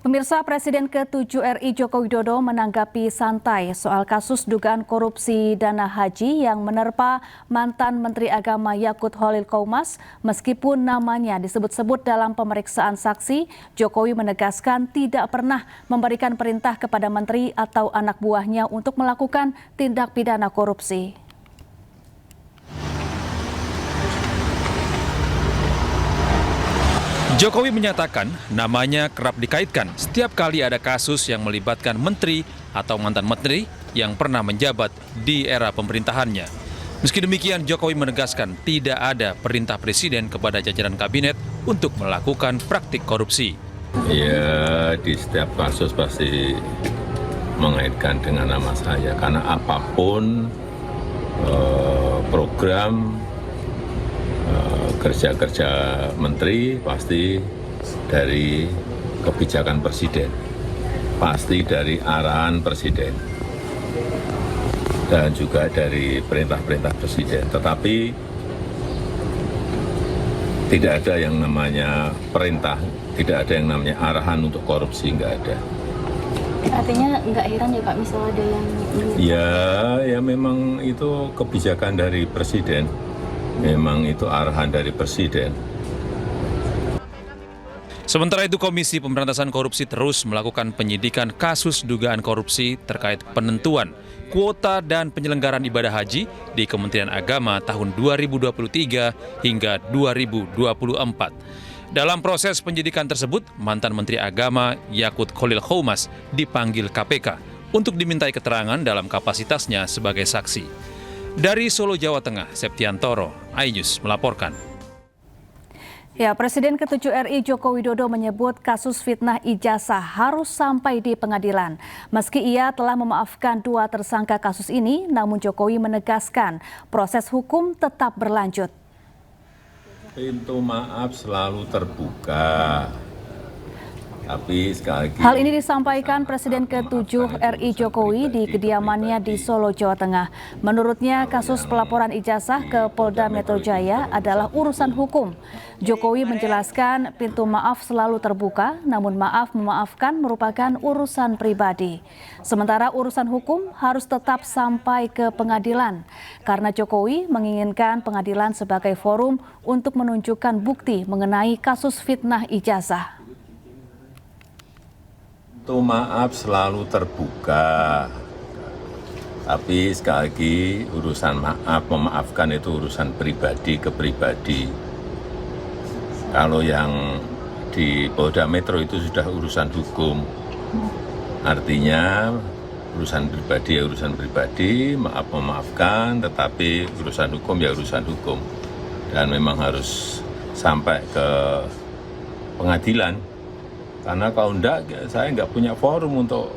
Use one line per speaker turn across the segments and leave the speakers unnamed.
Pemirsa, Presiden ke-7 RI Joko Widodo menanggapi santai soal kasus dugaan korupsi dana haji yang menerpa mantan Menteri Agama Yakut Khalil Qoumas. Meskipun namanya disebut-sebut dalam pemeriksaan saksi, Jokowi menegaskan tidak pernah memberikan perintah kepada menteri atau anak buahnya untuk melakukan tindak pidana korupsi.
Jokowi menyatakan namanya kerap dikaitkan setiap kali ada kasus yang melibatkan menteri atau mantan menteri yang pernah menjabat di era pemerintahannya. Meski demikian, Jokowi menegaskan tidak ada perintah presiden kepada jajaran kabinet untuk melakukan praktik korupsi.
Ya, di setiap kasus pasti mengaitkan dengan nama saya, karena apapun program kerja-kerja menteri pasti dari kebijakan presiden, pasti dari arahan presiden, dan juga dari perintah-perintah presiden. Tetapi tidak ada yang namanya perintah, tidak ada yang namanya arahan untuk korupsi, nggak ada.
Artinya nggak heran ya Pak, misalnya ada yang...
Ya memang itu kebijakan dari presiden. Memang itu arahan dari presiden.
Sementara itu, Komisi Pemberantasan Korupsi terus melakukan penyidikan kasus dugaan korupsi terkait penentuan kuota dan penyelenggaraan ibadah haji di Kementerian Agama tahun 2023 hingga 2024. Dalam proses penyidikan tersebut, mantan Menteri Agama Yakut Khalil Qoumas dipanggil KPK untuk dimintai keterangan dalam kapasitasnya sebagai saksi. Dari Solo, Jawa Tengah, Septiantoro, iNews melaporkan.
Ya, Presiden ke-7 RI Joko Widodo menyebut kasus fitnah ijazah harus sampai di pengadilan. Meski ia telah memaafkan 2 tersangka kasus ini, namun Jokowi menegaskan proses hukum tetap berlanjut.
Pintu maaf selalu terbuka. Tapi sekali lagi,
hal ini disampaikan Presiden ke-7 RI Jokowi di kediamannya di Solo, Jawa Tengah. Menurutnya, kasus pelaporan ijazah ke Polda Metro Jaya adalah urusan hukum. Jokowi menjelaskan pintu maaf selalu terbuka, namun memaafkan merupakan urusan pribadi. Sementara urusan hukum harus tetap sampai ke pengadilan, karena Jokowi menginginkan pengadilan sebagai forum untuk menunjukkan bukti mengenai kasus fitnah ijazah.
pintu maaf selalu terbuka. Tapi sekali lagi, urusan memaafkan itu urusan pribadi ke pribadi. Kalau yang di Polda Metro itu sudah urusan hukum. Artinya urusan pribadi ya urusan pribadi, maaf memaafkan, tetapi urusan hukum ya urusan hukum. Dan memang harus sampai ke pengadilan. Karena kalau enggak, saya enggak punya forum untuk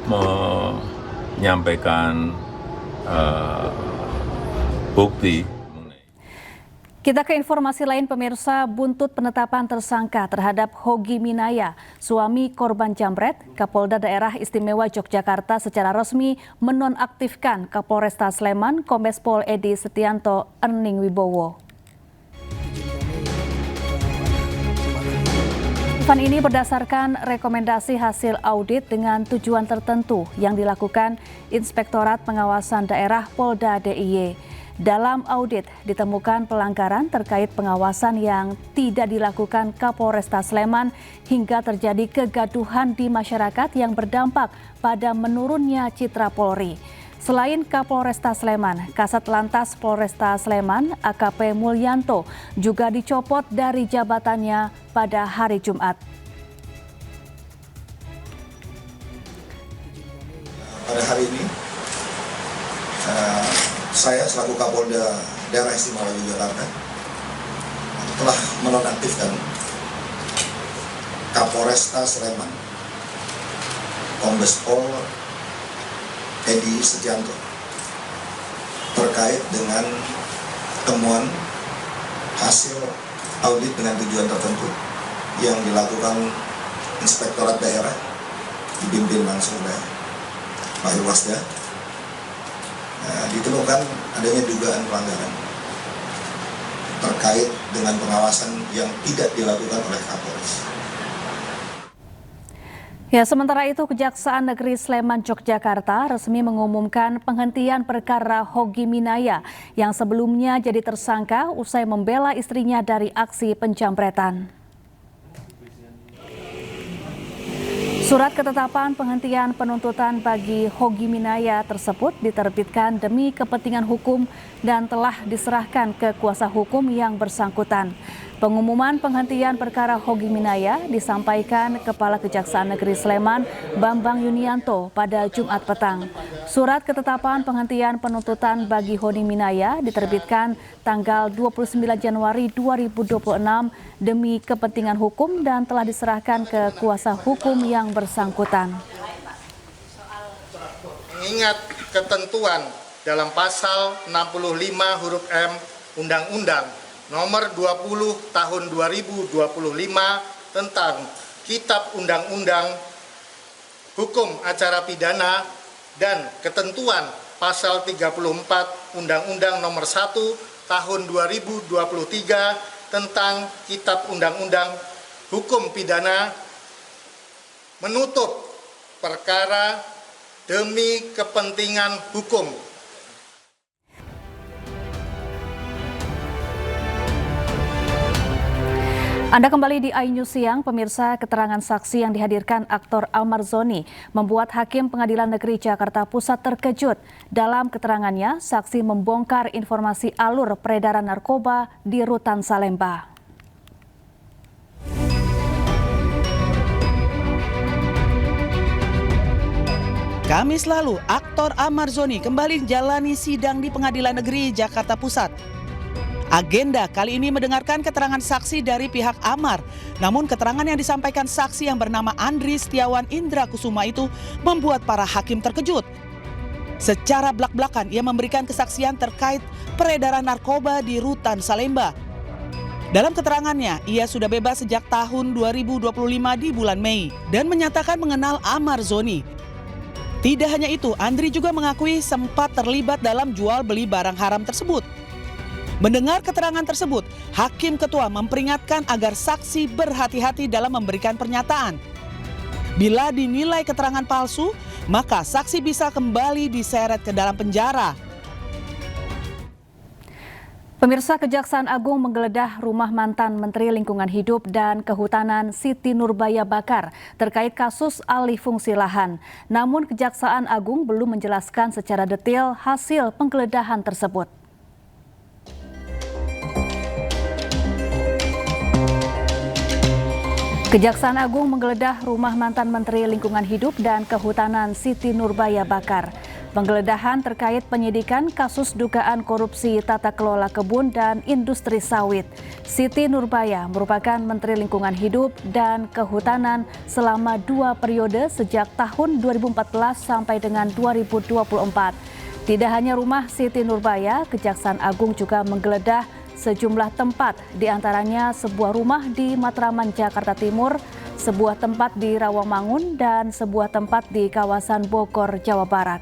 menyampaikan bukti.
Kita ke informasi lain, pemirsa. Buntut penetapan tersangka terhadap Hogi Minaya, suami korban jambret, Kapolda Daerah Istimewa Yogyakarta secara resmi menonaktifkan Kapolresta Sleman, Kombes Pol Edi Setianto Erning Wibowo. Event ini berdasarkan rekomendasi hasil audit dengan tujuan tertentu yang dilakukan Inspektorat Pengawasan Daerah Polda DIY. Dalam audit ditemukan pelanggaran terkait pengawasan yang tidak dilakukan Kapolresta Sleman hingga terjadi kegaduhan di masyarakat yang berdampak pada menurunnya citra Polri. Selain Kapolresta Sleman, Kasat Lantas Polresta Sleman AKP Mulyanto juga dicopot dari jabatannya pada hari Jumat.
Pada hari ini, saya selaku Kapolda Daerah Istimewa Yogyakarta telah menonaktifkan Kapolresta Sleman, Kombes Pol Edi Setianto, terkait dengan temuan hasil audit dengan tujuan tertentu yang dilakukan Inspektorat Daerah dipimpin langsung oleh Pak Irwasda. Ditemukan adanya dugaan pelanggaran terkait dengan pengawasan yang tidak dilakukan oleh Kapolres.
Ya, sementara itu Kejaksaan Negeri Sleman, Yogyakarta resmi mengumumkan penghentian perkara Hogi Minaya yang sebelumnya jadi tersangka usai membela istrinya dari aksi penjamretan. Surat ketetapan penghentian penuntutan bagi Hogi Minaya tersebut diterbitkan demi kepentingan hukum dan telah diserahkan ke kuasa hukum yang bersangkutan. Pengumuman penghentian perkara Hogi Minaya disampaikan Kepala Kejaksaan Negeri Sleman, Bambang Yunianto, pada Jumat petang. Surat ketetapan penghentian penuntutan bagi Hogi Minaya diterbitkan tanggal 29 Januari 2026 demi kepentingan hukum dan telah diserahkan ke kuasa hukum yang bersangkutan.
Mengingat ketentuan dalam pasal 65 huruf M Undang-Undang Nomor 20 Tahun 2025 tentang Kitab Undang-Undang Hukum Acara Pidana dan ketentuan pasal 34 Undang-Undang Nomor 1 Tahun 2023 tentang Kitab Undang-Undang Hukum Pidana menutup perkara demi kepentingan hukum.
Anda kembali di iNews Siang, pemirsa. Keterangan saksi yang dihadirkan aktor Almar Zoni membuat Hakim Pengadilan Negeri Jakarta Pusat terkejut. Dalam keterangannya, saksi membongkar informasi alur peredaran narkoba di Rutan Salemba.
Kamis lalu, aktor Almar Zoni kembali menjalani sidang di Pengadilan Negeri Jakarta Pusat. Agenda kali ini mendengarkan keterangan saksi dari pihak Amar. Namun keterangan yang disampaikan saksi yang bernama Andri Setiawan Indra Kusuma itu membuat para hakim terkejut. Secara blak-blakan ia memberikan kesaksian terkait peredaran narkoba di Rutan Salemba. Dalam keterangannya, ia sudah bebas sejak tahun 2025 di bulan Mei dan menyatakan mengenal Almar Zoni. Tidak hanya itu, Andri juga mengakui sempat terlibat dalam jual beli barang haram tersebut. Mendengar keterangan tersebut, Hakim Ketua memperingatkan agar saksi berhati-hati dalam memberikan pernyataan. Bila dinilai keterangan palsu, maka saksi bisa kembali diseret ke dalam penjara.
Pemirsa, Kejaksaan Agung menggeledah rumah mantan Menteri Lingkungan Hidup dan Kehutanan Siti Nurbaya Bakar terkait kasus alih fungsi lahan. Namun Kejaksaan Agung belum menjelaskan secara detail hasil penggeledahan tersebut. Kejaksaan Agung menggeledah rumah mantan Menteri Lingkungan Hidup dan Kehutanan Siti Nurbaya Bakar. Penggeledahan terkait penyidikan kasus dugaan korupsi tata kelola kebun dan industri sawit. Siti Nurbaya merupakan Menteri Lingkungan Hidup dan Kehutanan selama 2 periode sejak tahun 2014 sampai dengan 2024. Tidak hanya rumah Siti Nurbaya, Kejaksaan Agung juga menggeledah sejumlah tempat, diantaranya sebuah rumah di Matraman, Jakarta Timur, sebuah tempat di Rawamangun, dan sebuah tempat di kawasan Bogor, Jawa Barat.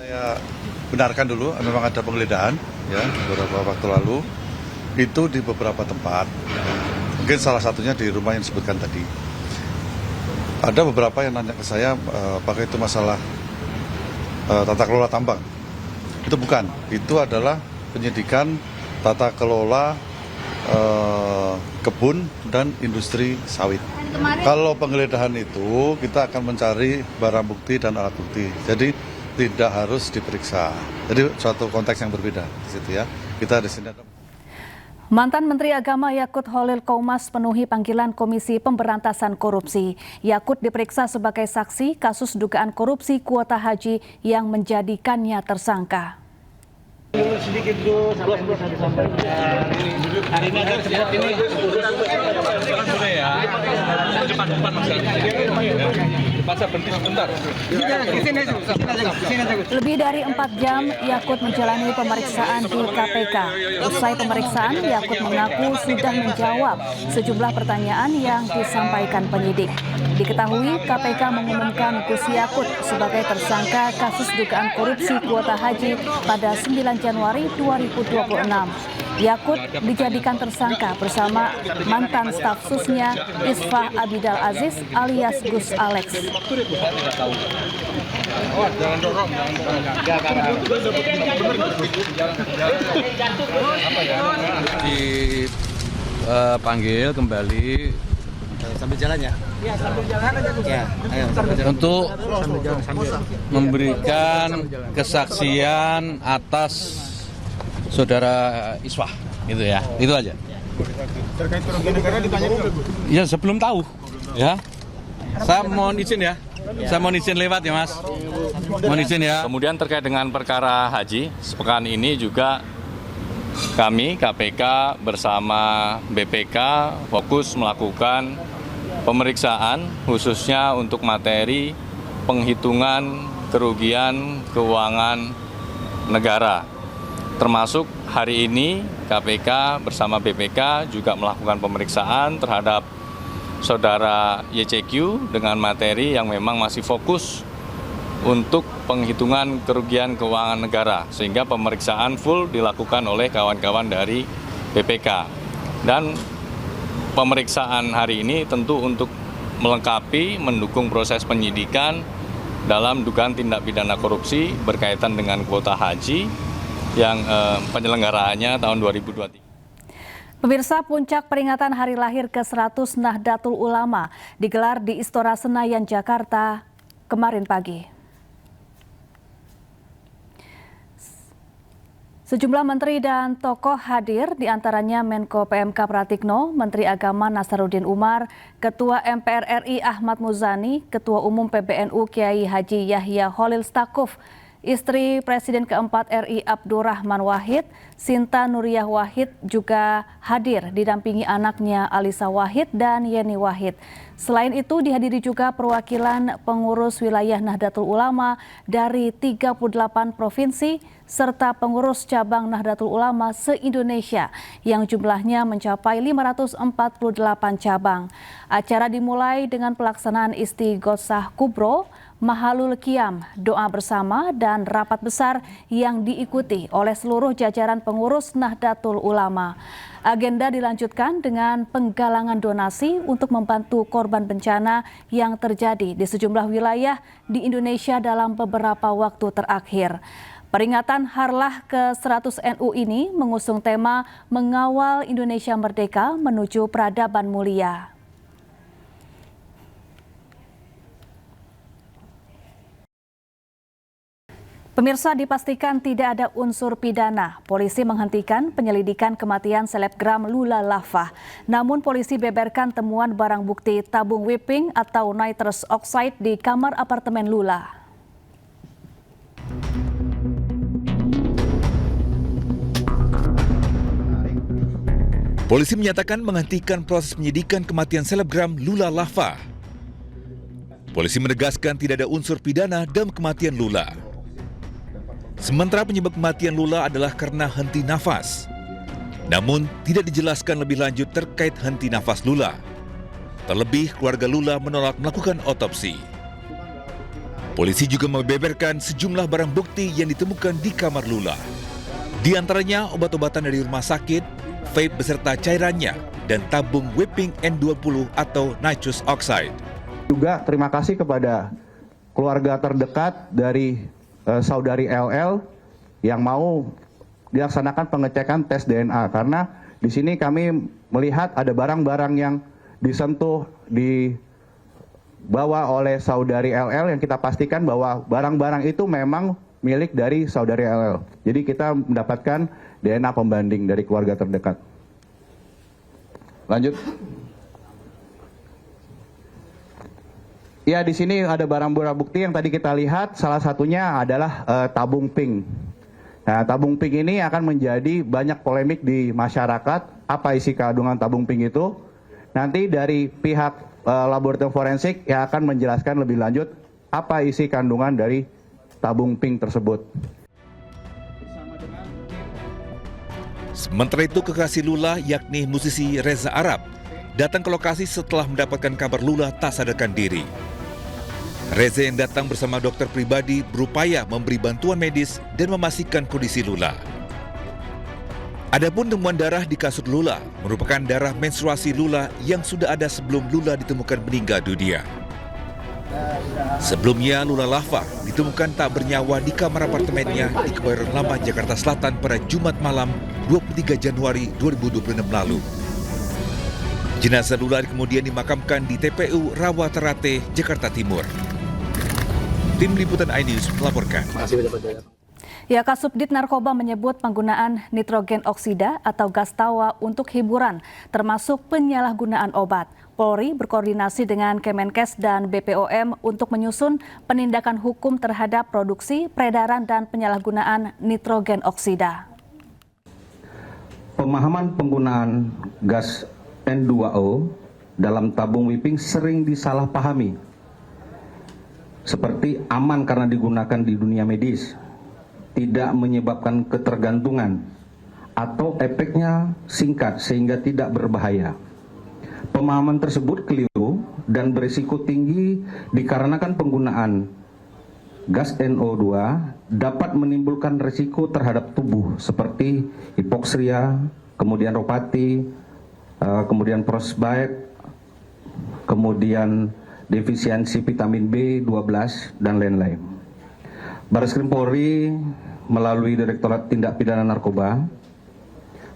Saya benarkan dulu, memang ada penggeledahan ya beberapa waktu lalu, itu di beberapa tempat, mungkin salah satunya di rumah yang disebutkan tadi. Ada beberapa yang nanya ke saya, apakah itu masalah tata kelola tambang. Itu bukan, itu adalah penyidikan tata kelola kebun dan industri sawit. Kalau penggeledahan itu kita akan mencari barang bukti dan alat bukti, jadi tidak harus diperiksa. Jadi suatu konteks yang berbeda di situ ya. Kita di sini ada.
Mantan Menteri Agama Yakut Holil Qoumas penuhi panggilan Komisi Pemberantasan Korupsi. Yakut diperiksa sebagai saksi kasus dugaan korupsi kuota haji yang menjadikannya tersangka.
Sedikit dulu sampai bisa disampaikan. Hari ini ada depan Mas. Masa berhenti sebentar.
Lebih dari 4 jam Yakut menjalani pemeriksaan di KPK. Usai pemeriksaan, Yakut mengaku sudah menjawab sejumlah pertanyaan yang disampaikan penyidik. Diketahui KPK mengumumkan Gus Yakut sebagai tersangka kasus dugaan korupsi kuota haji pada 9 Januari 2026. Yakut dijadikan tersangka bersama mantan staf susnya Isfah Abidal Aziz alias Gus Alex.
Dipanggil kembali
Sambil jalan ya? Iya, sambil jalan aja. Ya, ayo sambil jalan.
Untuk
Sambil jalan.
memberikan kesaksian atas saudara Isfah, gitu ya. Itu aja.
Terkait kerugian negara ditanya dulu.
Ya sebelum tahu, ya. Saya mohon izin ya. Saya mohon izin lewat ya, Mas. Mohon izin ya.
Kemudian terkait dengan perkara haji, sepekan ini juga kami KPK bersama BPK fokus melakukan pemeriksaan khususnya untuk materi penghitungan kerugian keuangan negara. Termasuk hari ini KPK bersama BPK juga melakukan pemeriksaan terhadap saudara YCQ dengan materi yang memang masih fokus untuk penghitungan kerugian keuangan negara, sehingga pemeriksaan full dilakukan oleh kawan-kawan dari BPK. Dan pemeriksaan hari ini tentu untuk melengkapi, mendukung proses penyidikan dalam dugaan tindak pidana korupsi berkaitan dengan kuota haji yang penyelenggaraannya tahun 2023.
Pemirsa, puncak peringatan hari lahir ke-100 Nahdlatul Ulama digelar di Istora Senayan, Jakarta kemarin pagi. Sejumlah menteri dan tokoh hadir, diantaranya Menko PMK Pratikno, Menteri Agama Nasaruddin Umar, Ketua MPR RI Ahmad Muzani, Ketua Umum PBNU Kiai Haji Yahya Khalil Stakuf, istri Presiden keempat RI Abdurrahman Wahid, Sinta Nuriyah Wahid juga hadir didampingi anaknya Alisa Wahid dan Yeni Wahid. Selain itu dihadiri juga perwakilan pengurus wilayah Nahdlatul Ulama dari 38 provinsi serta pengurus cabang Nahdlatul Ulama se-Indonesia yang jumlahnya mencapai 548 cabang. Acara dimulai dengan pelaksanaan Istighosah Kubro, Mahalul Qiyam, doa bersama dan rapat besar yang diikuti oleh seluruh jajaran pengurus Nahdlatul Ulama. Agenda dilanjutkan dengan penggalangan donasi untuk membantu korban bencana yang terjadi di sejumlah wilayah di Indonesia dalam beberapa waktu terakhir. Peringatan Harlah ke-100 NU ini mengusung tema Mengawal Indonesia Merdeka menuju Peradaban Mulia. Pemirsa, dipastikan tidak ada unsur pidana. Polisi menghentikan penyelidikan kematian selebgram Lula Lava. Namun polisi beberkan temuan barang bukti tabung whipping atau nitrous oxide di kamar apartemen Lula.
Polisi menyatakan menghentikan proses penyidikan kematian selebgram Lula Lava. Polisi menegaskan tidak ada unsur pidana dalam kematian Lula. Sementara penyebab kematian Lula adalah karena henti nafas. Namun tidak dijelaskan lebih lanjut terkait henti nafas Lula. Terlebih keluarga Lula menolak melakukan otopsi. Polisi juga membeberkan sejumlah barang bukti yang ditemukan di kamar Lula. Di antaranya obat-obatan dari rumah sakit, vape beserta cairannya, dan tabung whipping N20 atau nitrous oxide.
Juga terima kasih kepada keluarga terdekat dari saudari LL yang mau dilaksanakan pengecekan tes DNA, karena di sini kami melihat ada barang-barang yang disentuh, dibawa oleh saudari LL yang kita pastikan bahwa barang-barang itu memang milik dari saudari LL. Jadi kita mendapatkan DNA pembanding dari keluarga terdekat. Lanjut. Ya, di sini ada barang-barang bukti yang tadi kita lihat, salah satunya adalah tabung pink. Nah, tabung pink ini akan menjadi banyak polemik di masyarakat. Apa isi kandungan tabung pink itu? Nanti dari pihak laboratorium forensik yang akan menjelaskan lebih lanjut apa isi kandungan dari tabung pink tersebut.
Sementara itu kekasih Lula yakni musisi Reza Arab datang ke lokasi setelah mendapatkan kabar Lula tak sadarkan diri. Reza yang datang bersama dokter pribadi berupaya memberi bantuan medis dan memastikan kondisi Lula. Adapun temuan darah di kasur Lula merupakan darah menstruasi Lula yang sudah ada sebelum Lula ditemukan meninggal dunia. Sebelumnya, Lula Lava ditemukan tak bernyawa di kamar apartemennya di Kebayoran Lama, Jakarta Selatan pada Jumat malam 23 Januari 2026 lalu. Jenazah Lula kemudian dimakamkan di TPU Rawa Terate, Jakarta Timur. Tim Liputan iNews melaporkan.
Ya, Kasubdit Narkoba menyebut penggunaan nitrogen oksida atau gas tawa untuk hiburan, termasuk penyalahgunaan obat. Polri berkoordinasi dengan Kemenkes dan BPOM untuk menyusun penindakan hukum terhadap produksi, peredaran, dan penyalahgunaan nitrogen oksida.
Pemahaman penggunaan gas N2O dalam tabung whipping sering disalahpahami, seperti aman karena digunakan di dunia medis, tidak menyebabkan ketergantungan, atau efeknya singkat sehingga tidak berbahaya. Pemahaman tersebut keliru dan berisiko tinggi dikarenakan penggunaan gas NO2 dapat menimbulkan risiko terhadap tubuh seperti hipoksia, kemudian ropati, kemudian frostbite, kemudian defisiensi vitamin B12 dan lain-lain. Barreskrim Polri melalui Direktorat Tindak Pidana Narkoba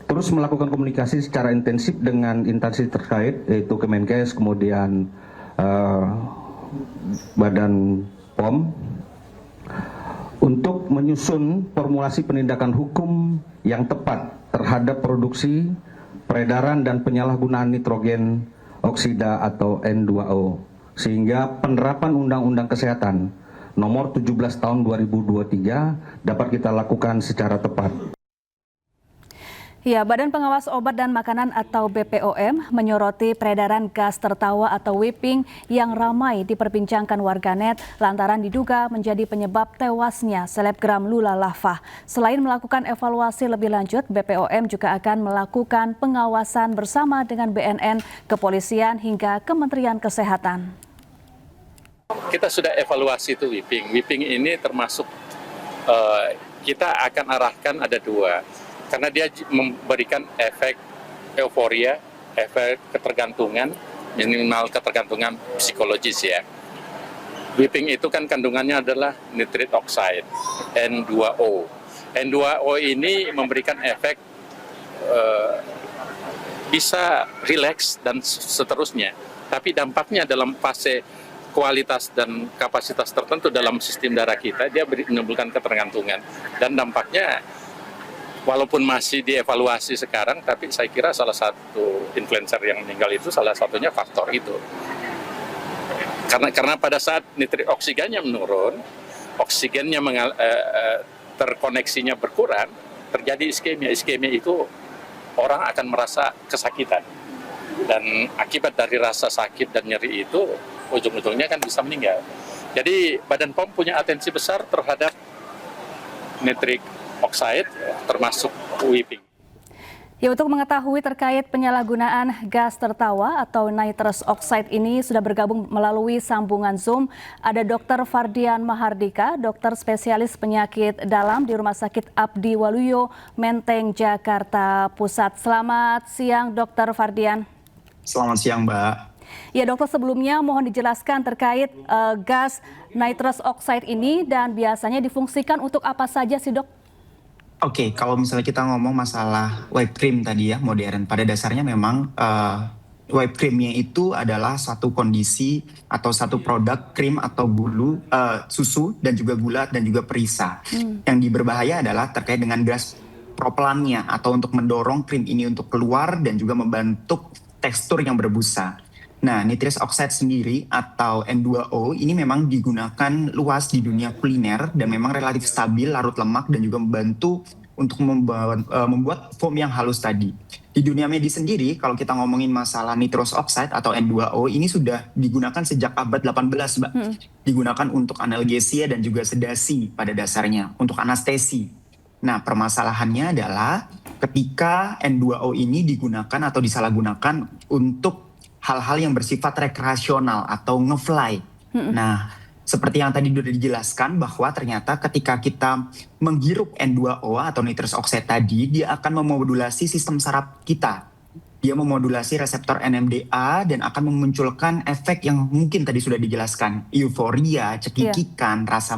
terus melakukan komunikasi secara intensif dengan instansi terkait, yaitu Kemenkes, kemudian Badan POM, untuk menyusun formulasi penindakan hukum yang tepat terhadap produksi, peredaran, dan penyalahgunaan nitrogen oksida atau N2O, sehingga penerapan Undang-Undang Kesehatan Nomor 17 Tahun 2023 dapat kita lakukan secara tepat.
Ya, Badan Pengawas Obat dan Makanan atau BPOM menyoroti peredaran gas tertawa atau whipping yang ramai diperbincangkan warganet lantaran diduga menjadi penyebab tewasnya selebgram Lula Lava. Selain melakukan evaluasi lebih lanjut, BPOM juga akan melakukan pengawasan bersama dengan BNN, Kepolisian hingga Kementerian Kesehatan.
Kita sudah evaluasi itu whipping. Whipping ini termasuk kita akan arahkan ada dua. Karena dia memberikan efek euforia, efek ketergantungan, minimal ketergantungan psikologis ya. Whipping itu kan kandungannya adalah nitrit oxide, N2O. N2O ini memberikan efek bisa rileks dan seterusnya. Tapi dampaknya dalam fase kualitas dan kapasitas tertentu dalam sistem darah kita, dia menimbulkan ketergantungan. Dan dampaknya walaupun masih dievaluasi sekarang, tapi saya kira salah satu influencer yang meninggal itu salah satunya faktor itu. Karena pada saat nitrit oksigennya menurun, oksigennya terkoneksinya berkurang, terjadi iskemia. Iskemia itu orang akan merasa kesakitan. Dan akibat dari rasa sakit dan nyeri itu, ujung-ujungnya kan bisa meninggal. Jadi Badan POM punya atensi besar terhadap nitrit oxide, termasuk whipping.
Ya, untuk mengetahui terkait penyalahgunaan gas tertawa atau nitrous oxide ini sudah bergabung melalui sambungan Zoom ada Dr. Fardian Mahardika, dokter spesialis penyakit dalam di Rumah Sakit Abdi Waluyo, Menteng, Jakarta Pusat. Selamat siang, Dr. Fardian.
Selamat siang, Mbak.
Ya, dokter, sebelumnya mohon dijelaskan terkait gas nitrous oxide ini dan biasanya difungsikan untuk apa saja sih, Dok?
Oke, kalau misalnya kita ngomong masalah whipped cream tadi ya, modern, pada dasarnya memang whipped creamnya itu adalah satu kondisi atau satu produk krim atau bulu, susu dan juga gula dan juga perisa. Yang berbahaya adalah terkait dengan gas propelannya atau untuk mendorong krim ini untuk keluar dan juga membentuk tekstur yang berbusa. Nah, nitrous oxide sendiri atau N2O ini memang digunakan luas di dunia kuliner dan memang relatif stabil, larut lemak dan juga membantu untuk membuat foam yang halus tadi. Di dunia medis sendiri, kalau kita ngomongin masalah nitrous oxide atau N2O ini sudah digunakan sejak abad 18, Mbak. Digunakan untuk analgesia dan juga sedasi pada dasarnya, untuk anestesi. Nah, permasalahannya adalah ketika N2O ini digunakan atau disalahgunakan untuk hal-hal yang bersifat rekreasional atau nge-fly. Nah, seperti yang tadi sudah dijelaskan bahwa ternyata ketika kita menghirup N2O atau nitrous oxide tadi, dia akan memodulasi sistem saraf kita. Dia memodulasi reseptor NMDA dan akan memunculkan efek yang mungkin tadi sudah dijelaskan. Euforia, cekikikan, rasa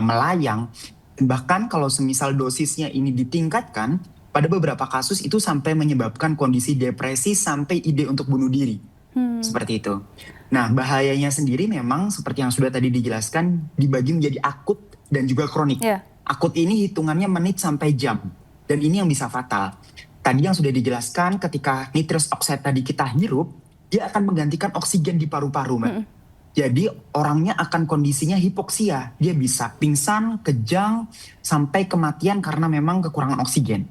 melayang. Bahkan kalau semisal dosisnya ini ditingkatkan, pada beberapa kasus itu sampai menyebabkan kondisi depresi sampai ide untuk bunuh diri. Seperti itu. Nah, bahayanya sendiri memang seperti yang sudah tadi dijelaskan dibagi menjadi akut dan juga kronik. Akut ini hitungannya menit sampai jam. Dan ini yang bisa fatal. Tadi yang sudah dijelaskan ketika nitrous oxide tadi kita hirup, dia akan menggantikan oksigen di paru-paru, Mbak. Jadi orangnya akan kondisinya hipoksia. Dia bisa pingsan, kejang, sampai kematian karena memang kekurangan oksigen.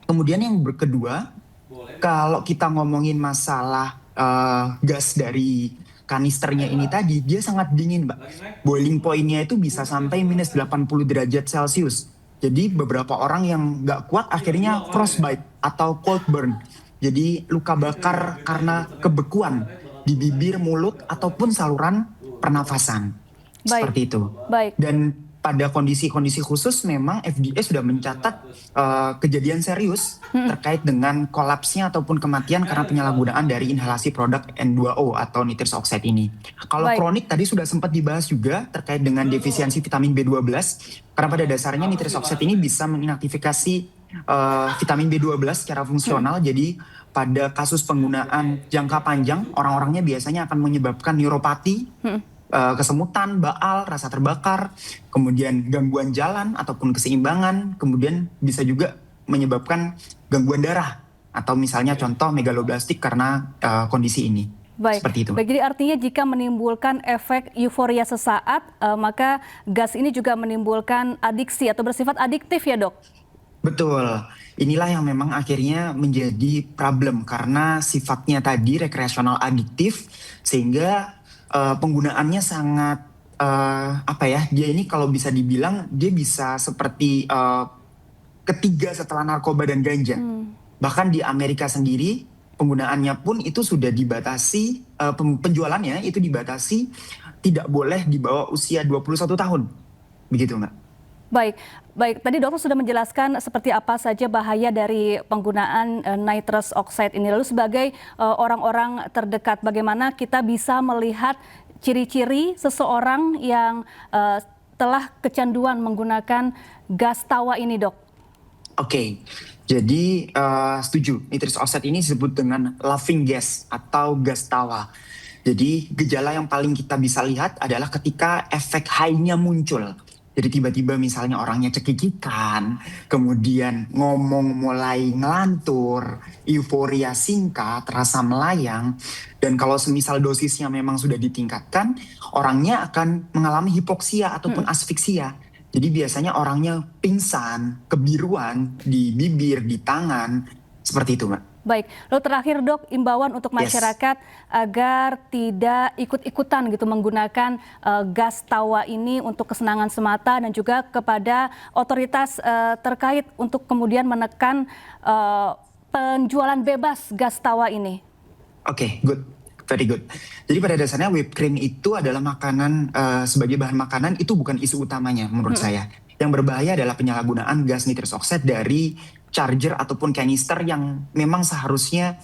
Kemudian yang kedua, kalau kita ngomongin masalah gas dari kanisternya ini tadi, dia sangat dingin, Mbak. Boiling point-nya itu bisa sampai minus 80 derajat Celcius. Jadi beberapa orang yang nggak kuat akhirnya frostbite atau cold burn. Jadi luka bakar karena kebekuan di bibir, mulut, ataupun saluran pernafasan. Seperti itu. Dan pada kondisi-kondisi khusus memang FDA sudah mencatat kejadian serius terkait dengan kolapsnya ataupun kematian karena penyalahgunaan dari inhalasi produk N2O atau nitrous oxide ini. Kalau kronik tadi sudah sempat dibahas juga terkait dengan defisiensi vitamin B12 karena pada dasarnya nitrous oxide ini bisa menginaktifikasi vitamin B12 secara fungsional. Jadi pada kasus penggunaan jangka panjang orang-orangnya biasanya akan menyebabkan neuropati, kesemutan, baal, rasa terbakar, kemudian gangguan jalan ataupun keseimbangan, kemudian bisa juga menyebabkan gangguan darah atau misalnya contoh megaloblastik karena kondisi ini. Seperti itu.
Jadi artinya jika menimbulkan efek euforia sesaat, maka gas ini juga menimbulkan adiksi atau bersifat adiktif ya, Dok?
Betul. Inilah yang memang akhirnya menjadi problem karena sifatnya tadi rekreasional adiktif sehingga penggunaannya sangat dia ini kalau bisa dibilang dia bisa seperti ketiga setelah narkoba dan ganja. Bahkan di Amerika sendiri penggunaannya pun itu sudah dibatasi, penjualannya itu dibatasi tidak boleh di bawah usia 21 tahun. Begitu, Mbak.
Baik. Tadi dokter sudah menjelaskan seperti apa saja bahaya dari penggunaan nitrous oxide ini. Lalu sebagai orang-orang terdekat, bagaimana kita bisa melihat ciri-ciri seseorang yang telah kecanduan menggunakan gas tawa ini, Dok?
Oke. Jadi setuju, nitrous oxide ini disebut dengan laughing gas atau gas tawa. Jadi gejala yang paling kita bisa lihat adalah ketika efek high-nya muncul. Jadi tiba-tiba misalnya orangnya cekikikan, kemudian ngomong mulai ngelantur, euforia singkat, rasa melayang, dan kalau semisal dosisnya memang sudah ditingkatkan, orangnya akan mengalami hipoksia ataupun asfiksia. Jadi biasanya orangnya pingsan, kebiruan di bibir, di tangan, seperti itu, Mbak.
Baik, lalu terakhir Dok, imbauan untuk masyarakat agar tidak ikut-ikutan gitu menggunakan gas tawa ini untuk kesenangan semata dan juga kepada otoritas terkait untuk kemudian menekan penjualan bebas gas tawa ini.
Oke, good. Very good. Jadi pada dasarnya whipped cream itu adalah makanan, sebagai bahan makanan itu bukan isu utamanya menurut saya. Yang berbahaya adalah penyalahgunaan gas nitrous oxide dari charger ataupun kanister yang memang seharusnya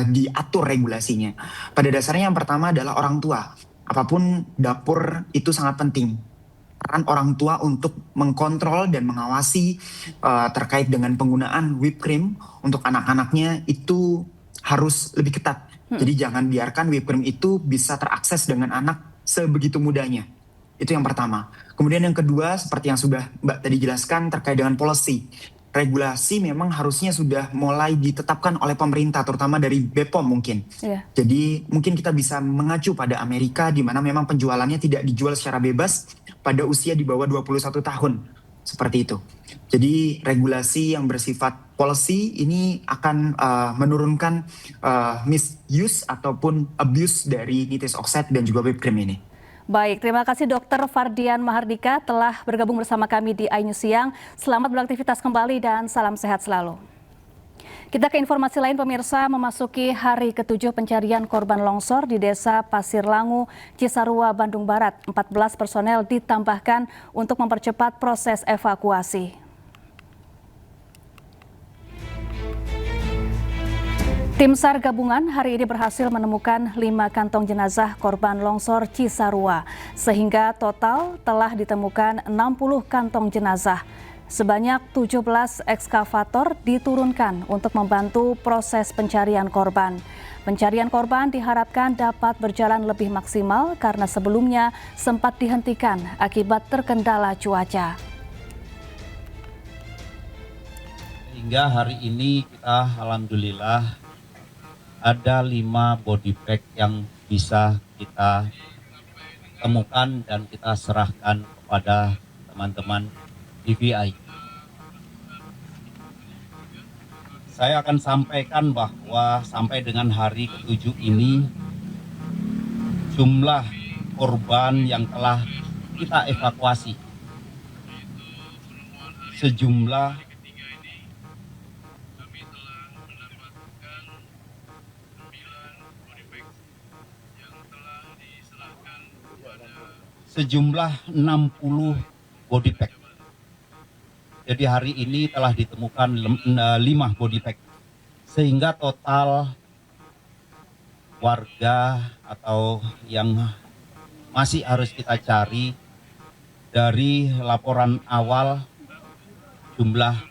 diatur regulasinya. Pada dasarnya yang pertama adalah orang tua. Apapun dapur itu sangat penting. Peran orang tua untuk mengkontrol dan mengawasi terkait dengan penggunaan whipped cream untuk anak-anaknya itu harus lebih ketat. Jadi jangan biarkan whipped cream itu bisa terakses dengan anak sebegitu mudahnya. Itu yang pertama. Kemudian yang kedua, seperti yang sudah Mbak tadi jelaskan terkait dengan policy. Regulasi memang harusnya sudah mulai ditetapkan oleh pemerintah, terutama dari BPOM mungkin. Jadi mungkin kita bisa mengacu pada Amerika di mana memang penjualannya tidak dijual secara bebas pada usia di bawah 21 tahun. Seperti itu. Jadi regulasi yang bersifat policy ini akan menurunkan misuse ataupun abuse dari nitrous oxide dan juga whipped cream ini.
Baik, terima kasih Dr. Fardian Mahardika telah bergabung bersama kami di iNews Siang. Selamat beraktivitas kembali dan salam sehat selalu. Kita ke informasi lain, pemirsa. Memasuki hari ke-7 pencarian korban longsor di Desa Pasir Langu, Cisarua, Bandung Barat. 14 personel ditambahkan untuk mempercepat proses evakuasi. Tim SAR gabungan hari ini berhasil menemukan 5 kantong jenazah korban longsor Cisarua, sehingga total telah ditemukan 60 kantong jenazah. Sebanyak 17 ekskavator diturunkan untuk membantu proses pencarian korban. Pencarian korban diharapkan dapat berjalan lebih maksimal karena sebelumnya sempat dihentikan akibat terkendala cuaca.
Hingga hari ini kita alhamdulillah ada 5 body bag yang bisa kita temukan dan kita serahkan kepada teman-teman DVI. Saya akan sampaikan bahwa sampai dengan hari ke-7 ini jumlah korban yang telah kita evakuasi sejumlah sejumlah 60 body bag. Jadi hari ini telah ditemukan 5 body bag, sehingga total warga atau yang masih harus kita cari dari laporan awal jumlah.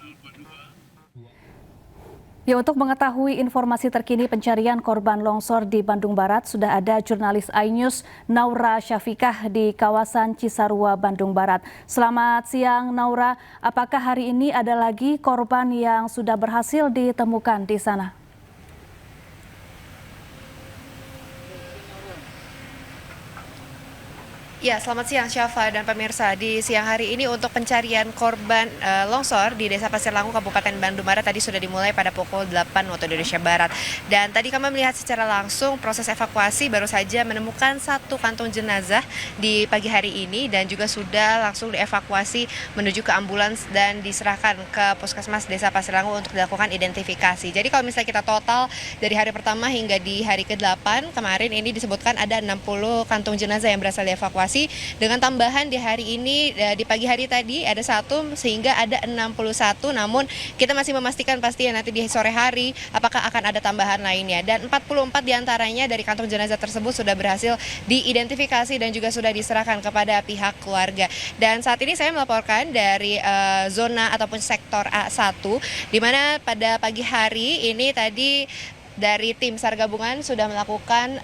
Ya, untuk mengetahui informasi terkini pencarian korban longsor di Bandung Barat, sudah ada jurnalis iNews Naura Syafikah di kawasan Cisarua, Bandung Barat. Selamat siang, Naura. Apakah hari ini ada lagi korban yang sudah berhasil ditemukan di sana?
Ya, selamat siang Syafa dan pemirsa. Di siang hari ini untuk pencarian korban longsor di Desa Pasir Langu, Kabupaten Bandung Barat tadi sudah dimulai pada pukul 8 waktu Indonesia Barat. Dan tadi kami melihat secara langsung proses evakuasi, baru saja menemukan 1 kantung jenazah di pagi hari ini dan juga sudah langsung dievakuasi menuju ke ambulans dan diserahkan ke Puskesmas Desa Pasir Langu untuk dilakukan identifikasi. Jadi kalau misalnya kita total dari hari pertama hingga di hari ke-8 kemarin ini disebutkan ada 60 kantung jenazah yang berasal dievakuasi. Dengan tambahan di hari ini, di pagi hari tadi ada 1 sehingga ada 61, namun kita masih memastikan pasti nanti di sore hari apakah akan ada tambahan lainnya. Dan 44 diantaranya dari kantong jenazah tersebut sudah berhasil diidentifikasi dan juga sudah diserahkan kepada pihak keluarga. Dan saat ini saya melaporkan dari zona ataupun sektor A1, di mana pada pagi hari ini tadi dari tim SAR gabungan sudah melakukan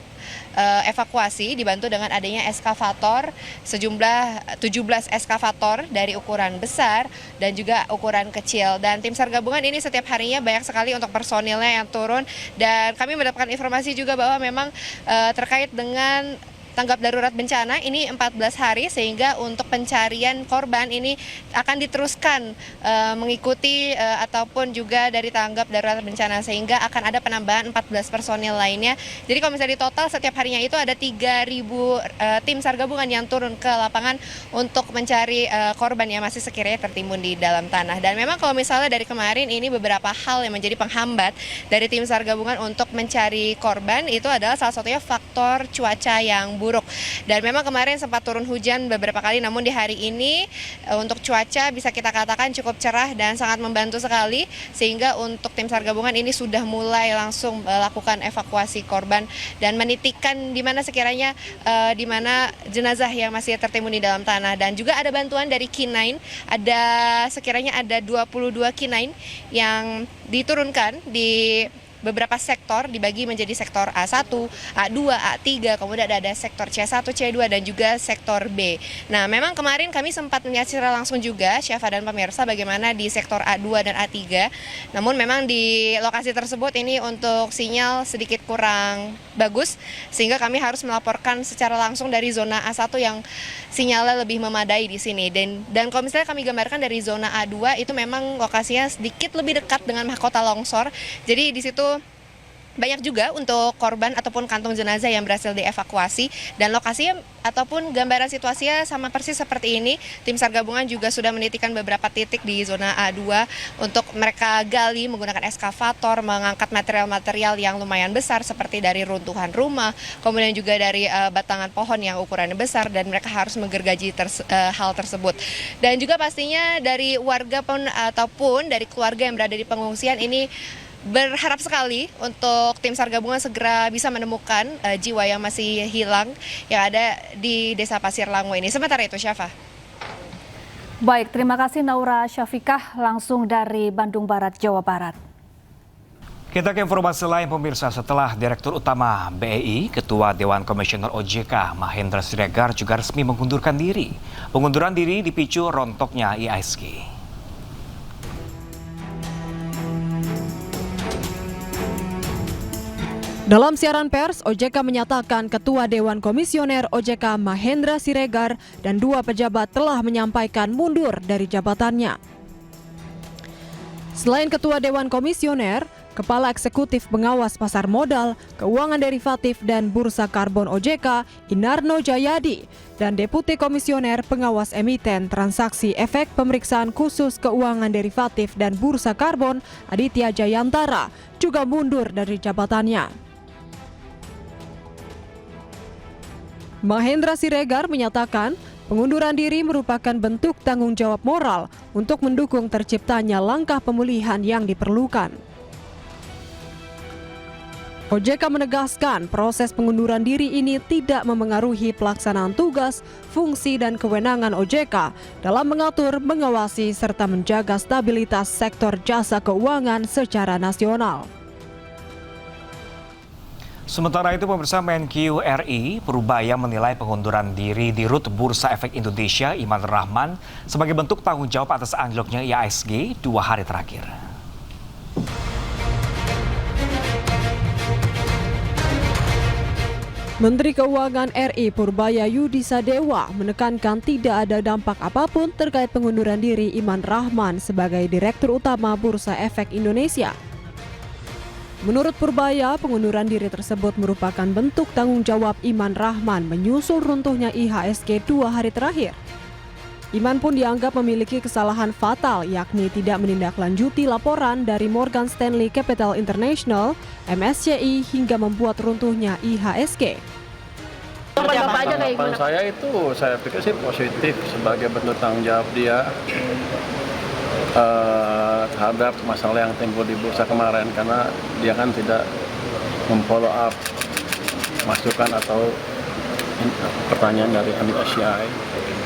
evakuasi dibantu dengan adanya eskavator, sejumlah 17 eskavator dari ukuran besar dan juga ukuran kecil. Dan tim SAR gabungan ini setiap harinya banyak sekali untuk personilnya yang turun, dan kami mendapatkan informasi juga bahwa memang terkait dengan tanggap darurat bencana ini 14 hari, sehingga untuk pencarian korban ini akan diteruskan mengikuti ataupun juga dari tanggap darurat bencana, sehingga akan ada penambahan 14 personil lainnya. Jadi kalau misalnya di total setiap harinya itu ada 3.000 tim SAR gabungan yang turun ke lapangan untuk mencari korban yang masih sekiranya tertimbun di dalam tanah. Dan memang kalau misalnya dari kemarin ini beberapa hal yang menjadi penghambat dari tim SAR gabungan untuk mencari korban itu adalah salah satunya faktor cuaca yang buruk. Dan memang kemarin sempat turun hujan beberapa kali, namun di hari ini untuk cuaca bisa kita katakan cukup cerah dan sangat membantu sekali, sehingga untuk tim SAR gabungan ini sudah mulai langsung melakukan evakuasi korban dan menitikan di mana sekiranya di mana jenazah yang masih tertimbun di dalam tanah. Dan juga ada bantuan dari K9, sekiranya ada 22 K9 yang diturunkan di beberapa sektor, dibagi menjadi sektor A1, A2, A3, kemudian ada sektor C1, C2, dan juga sektor B. Nah, memang kemarin kami sempat melihat secara langsung juga, Syafa dan pemirsa, bagaimana di sektor A2 dan A3. Namun memang di lokasi tersebut ini untuk sinyal sedikit kurang bagus, sehingga kami harus melaporkan secara langsung dari zona A1 yang sinyalnya lebih memadai di sini. Dan kalau misalnya kami gambarkan dari zona A2 itu memang lokasinya sedikit lebih dekat dengan mahkota longsor. Jadi di situ Banyak juga untuk korban ataupun kantong jenazah yang berhasil dievakuasi, dan lokasinya ataupun gambaran situasinya sama persis seperti ini. Tim SAR gabungan juga sudah menitikan beberapa titik di zona A2 untuk mereka gali menggunakan eskavator, mengangkat material-material yang lumayan besar seperti dari runtuhan rumah, kemudian juga dari batangan pohon yang ukurannya besar, dan mereka harus menggergaji hal tersebut. Dan juga pastinya dari warga pun ataupun dari keluarga yang berada di pengungsian ini berharap sekali untuk tim SAR gabungan segera bisa menemukan jiwa yang masih hilang yang ada di Desa Pasir Lango ini. Sementara itu, Syafa.
Baik, terima kasih Naura Syafikah langsung dari Bandung Barat, Jawa Barat.
Kita ke informasi lain pemirsa, setelah Direktur Utama BEI, Ketua Dewan Komisioner OJK Mahendra Siregar juga resmi mengundurkan diri. Pengunduran diri dipicu rontoknya IHSG.
Dalam siaran pers, OJK menyatakan Ketua Dewan Komisioner OJK Mahendra Siregar dan 2 pejabat telah menyampaikan mundur dari jabatannya. Selain Ketua Dewan Komisioner, Kepala Eksekutif Pengawas Pasar Modal, Keuangan Derivatif dan Bursa Karbon OJK, Inarno Jayadi, dan Deputi Komisioner Pengawas Emiten Transaksi Efek Pemeriksaan Khusus Keuangan Derivatif dan Bursa Karbon, Aditya Jayantara, juga mundur dari jabatannya. Mahendra Siregar menyatakan pengunduran diri merupakan bentuk tanggung jawab moral untuk mendukung terciptanya langkah pemulihan yang diperlukan. OJK menegaskan proses pengunduran diri ini tidak memengaruhi pelaksanaan tugas, fungsi dan kewenangan OJK dalam mengatur, mengawasi serta menjaga stabilitas sektor jasa keuangan secara nasional.
Sementara itu, pemirsa, Menq RI Purbaya menilai pengunduran diri di Rut Bursa Efek Indonesia Iman Rahman sebagai bentuk tanggung jawab atas anjloknya IHSG 2 hari terakhir.
Menteri Keuangan RI Purbaya Yudi Sadewa menekankan tidak ada dampak apapun terkait pengunduran diri Iman Rahman sebagai Direktur Utama Bursa Efek Indonesia. Menurut Purbaya, pengunduran diri tersebut merupakan bentuk tanggung jawab Iman Rahman menyusul runtuhnya IHSG 2 hari terakhir. Iman pun dianggap memiliki kesalahan fatal, yakni tidak menindaklanjuti laporan dari Morgan Stanley Capital International, MSCI, hingga membuat runtuhnya IHSG.
Harapan saya itu, saya pikir sih positif sebagai bentuk tanggung jawab dia terhadap masalah yang timbul di bursa kemarin, karena dia kan tidak memfollow up masukan atau pertanyaan dari MSCI.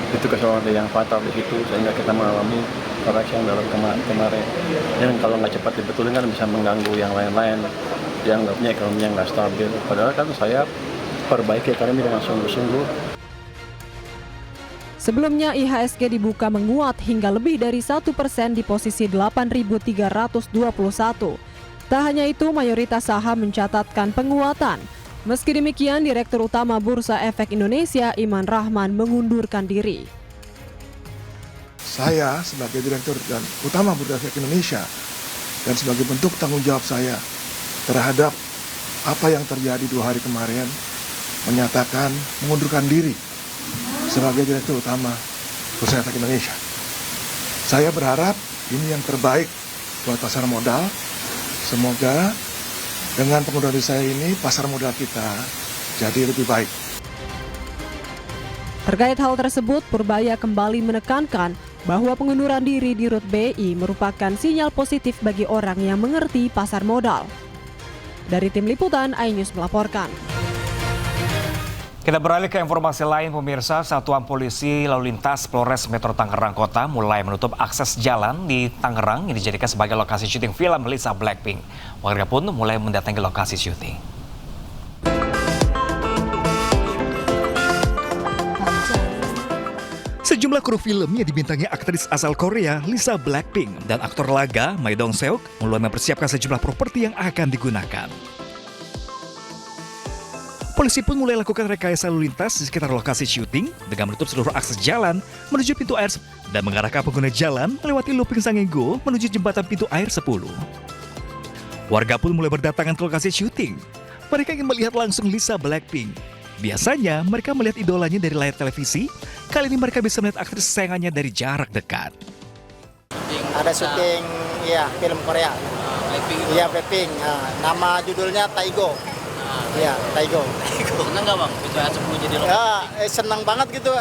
Itu kesalahan yang fatal di situ, sehingga kita mengalami koreksi yang dalam kemarin. Dan kalau nggak cepat dibetulin kan bisa mengganggu yang lain-lain, yang nggak punya ekonomi yang nggak stabil. Padahal kan saya perbaiki ekonomi dengan sungguh-sungguh.
Sebelumnya IHSG dibuka menguat hingga lebih dari 1% di posisi 8.321. Tak hanya itu, mayoritas saham mencatatkan penguatan. Meski demikian, Direktur Utama Bursa Efek Indonesia Iman Rahman mengundurkan diri.
Saya sebagai Direktur dan Utama Bursa Efek Indonesia dan sebagai bentuk tanggung jawab saya terhadap apa yang terjadi 2 hari kemarin menyatakan mengundurkan diri sebagai Direktur Utama Bursa Efek Indonesia. Saya berharap ini yang terbaik buat pasar modal. Semoga dengan pengunduran diri saya ini pasar modal kita jadi lebih baik.
Terkait hal tersebut, Purbaya kembali menekankan bahwa pengunduran diri di Rut BI merupakan sinyal positif bagi orang yang mengerti pasar modal. Dari Tim Liputan, iNews melaporkan.
Kita beralih ke informasi lain, pemirsa. Satuan Polisi Lalu Lintas Polres Metro Tangerang Kota mulai menutup akses jalan di Tangerang yang dijadikan sebagai lokasi syuting film Lisa Blackpink. Warga pun mulai mendatangi lokasi syuting.
Sejumlah kru film yang dibintangi aktris asal Korea Lisa Blackpink dan aktor laga Mae Dong Seok mulai mempersiapkan sejumlah properti yang akan digunakan. Polisi pun mulai lakukan rekayasa lalu lintas di sekitar lokasi syuting dengan menutup seluruh akses jalan menuju pintu air dan mengarahkan pengguna jalan melewati looping Sangego menuju jembatan pintu air 10. Warga pun mulai berdatangan ke lokasi syuting. Mereka ingin melihat langsung Lisa Blackpink. Biasanya mereka melihat idolanya dari layar televisi, kali ini mereka bisa melihat aktris kesayangannya dari jarak dekat.
Ada syuting ya film Korea. Iya, Blackpink. Nama judulnya Taigo. Iya, Taigo.
Senang nggak bang? Itu sebelum jadi lokasi?
Ya, senang banget gitu.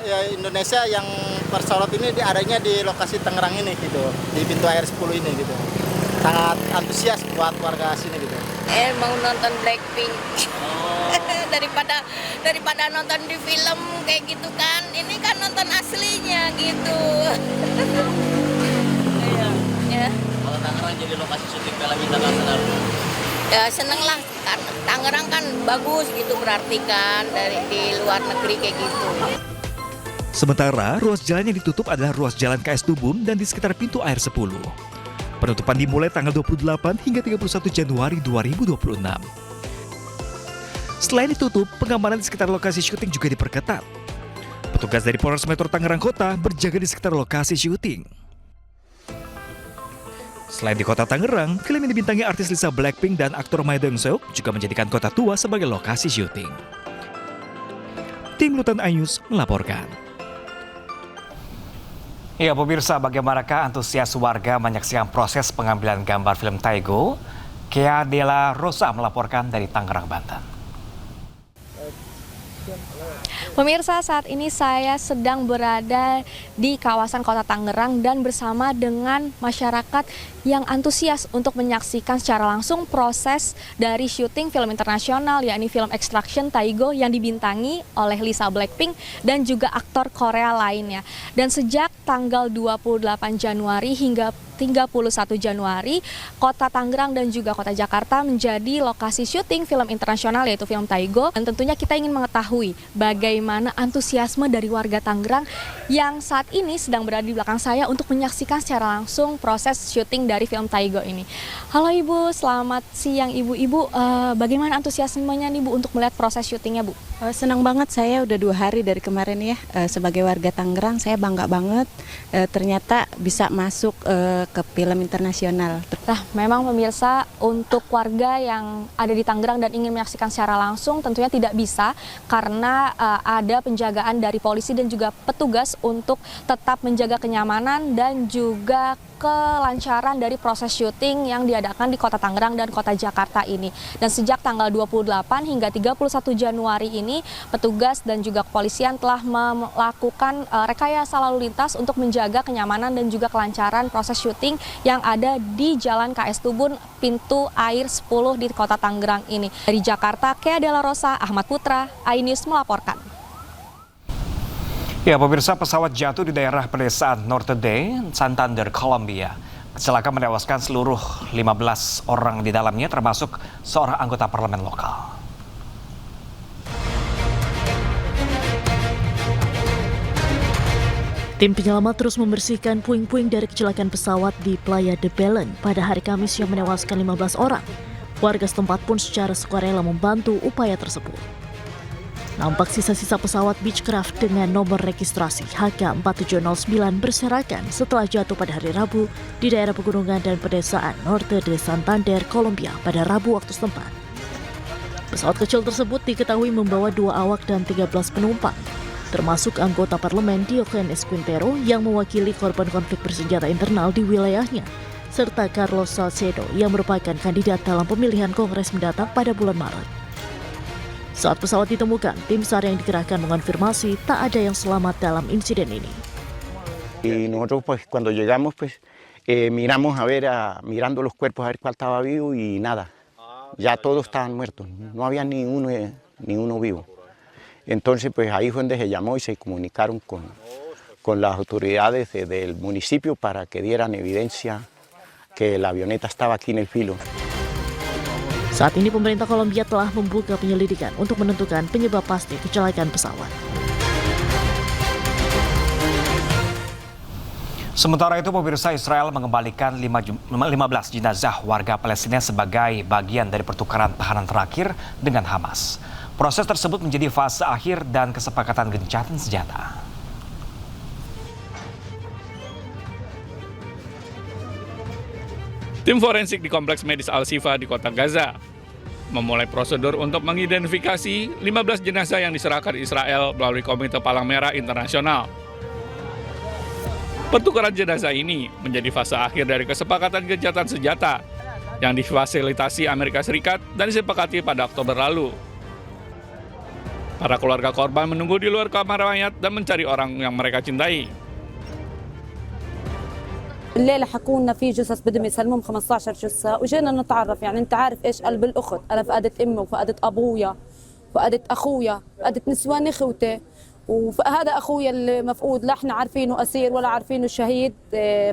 Ya, Indonesia yang tersorot ini adanya di lokasi Tangerang ini gitu, di pintu air 10 ini gitu. Sangat antusias buat warga sini gitu.
Mau nonton Blackpink. daripada nonton di film kayak gitu kan. Ini kan nonton aslinya gitu. Ya.
Kalau Tangerang jadi lokasi syuting film internasional.
Ya seneng lah, karena Tangerang kan bagus gitu berarti kan dari di luar negeri kayak gitu.
Sementara ruas jalan yang ditutup adalah ruas jalan KS Tubun dan di sekitar pintu air 10. Penutupan dimulai tanggal 28 hingga 31 Januari 2026. Selain ditutup, pengamanan di sekitar lokasi syuting juga diperketat. Petugas dari Polres Metro Tangerang Kota berjaga di sekitar lokasi syuting. Selain di kota Tangerang, film yang dibintangi artis Lisa Blackpink dan aktor Mae Dong-seok juga menjadikan Kota Tua sebagai lokasi syuting. Tim Liputan iNews melaporkan.
Ya pemirsa, bagaimanakah antusias warga menyaksikan proses pengambilan gambar film Taigo? Kea Dela Rosa melaporkan dari Tangerang, Banten.
Pemirsa, saat ini saya sedang berada di kawasan Kota Tangerang dan bersama dengan masyarakat yang antusias untuk menyaksikan secara langsung proses dari syuting film internasional, yakni film Extraction Taigo yang dibintangi oleh Lisa Blackpink dan juga aktor Korea lainnya. Dan sejak tanggal 28 Januari hingga 31 Januari, Kota Tangerang dan juga Kota Jakarta menjadi lokasi syuting film internasional yaitu film Taigo. Dan tentunya kita ingin mengetahui bagaimana antusiasme dari warga Tangerang yang saat ini sedang berada di belakang saya untuk menyaksikan secara langsung proses syuting dari film Taigo ini. Halo Ibu, selamat siang Ibu. Bagaimana antusiasmenya nih Bu untuk melihat proses syutingnya Bu?
Senang banget, saya udah 2 hari dari kemarin ya. Sebagai warga Tangerang saya bangga banget ternyata bisa masuk ke film internasional.
Nah, memang pemirsa, untuk warga yang ada di Tangerang dan ingin menyaksikan secara langsung tentunya tidak bisa karena ada penjagaan dari polisi dan juga petugas untuk tetap menjaga kenyamanan dan juga kelancaran dari proses syuting yang diadakan di Kota Tangerang dan Kota Jakarta ini. Dan sejak tanggal 28 hingga 31 Januari ini, petugas dan juga kepolisian telah melakukan rekayasa lalu lintas untuk menjaga kenyamanan dan juga kelancaran proses syuting yang ada di Jalan KS Tubun, pintu air 10 di Kota Tangerang ini. Dari Jakarta, Kea Dela Rosa, Ahmad Putra, iNews melaporkan.
Ya pemirsa, pesawat jatuh di daerah pedesaan Norte Dame, Santander, Kolombia. Kecelakaan menewaskan seluruh 15 orang di dalamnya termasuk seorang anggota parlemen lokal.
Tim penyelamat terus membersihkan puing-puing dari kecelakaan pesawat di Playa de Belen pada hari Kamis yang menewaskan 15 orang. Warga setempat pun secara sukarela membantu upaya tersebut. Nampak sisa-sisa pesawat Beechcraft dengan nomor registrasi HK4709 berserakan setelah jatuh pada hari Rabu di daerah pegunungan dan pedesaan Norte de Santander, Kolombia pada Rabu waktu setempat. Pesawat kecil tersebut diketahui membawa 2 awak dan 13 penumpang, termasuk anggota parlemen Diogenes Quintero yang mewakili korban konflik bersenjata internal di wilayahnya, serta Carlos Salcedo yang merupakan kandidat dalam pemilihan Kongres mendatang pada bulan Maret. Saat pesawat ditemukan, tim SAR yang dikerahkan mengonfirmasi tak ada yang selamat dalam insiden ini.
Y nosotros pues cuando llegamos pues miramos mirando los cuerpos a ver cuál estaba vivo y nada. Ya todos estaban muertos, no había ni uno vivo. Entonces pues ahí fue donde se llamó y se comunicaron con las autoridades del municipio para que dieran evidencia que la avioneta estaba aquí en el filo.
Saat ini pemerintah Kolombia telah membuka penyelidikan untuk menentukan penyebab pasti kecelakaan pesawat.
Sementara itu, pemirsa, Israel mengembalikan 15 jenazah warga Palestina sebagai bagian dari pertukaran tahanan terakhir dengan Hamas. Proses tersebut menjadi fase akhir dan kesepakatan gencatan senjata.
Tim forensik di Kompleks Medis Al-Shifa di kota Gaza memulai prosedur untuk mengidentifikasi 15 jenazah yang diserahkan Israel melalui Komite Palang Merah Internasional. Pertukaran jenazah ini menjadi fase akhir dari kesepakatan gencatan senjata yang difasilitasi Amerika Serikat dan disepakati pada Oktober lalu. Para keluarga korban menunggu di luar kamar mayat dan mencari orang yang mereka cintai.
الليله حكوا لنا في جثث بدهم يسلموهم 15 جثه وجينا نتعرف يعني انت عارف ايش قلب الاخت انا فقدت امي وفقدت ابويا فقدت اخويا فقدت نسوان اخوتي وهذا اخويا المفقود لا احنا عارفينه اسير ولا عارفينه شهيد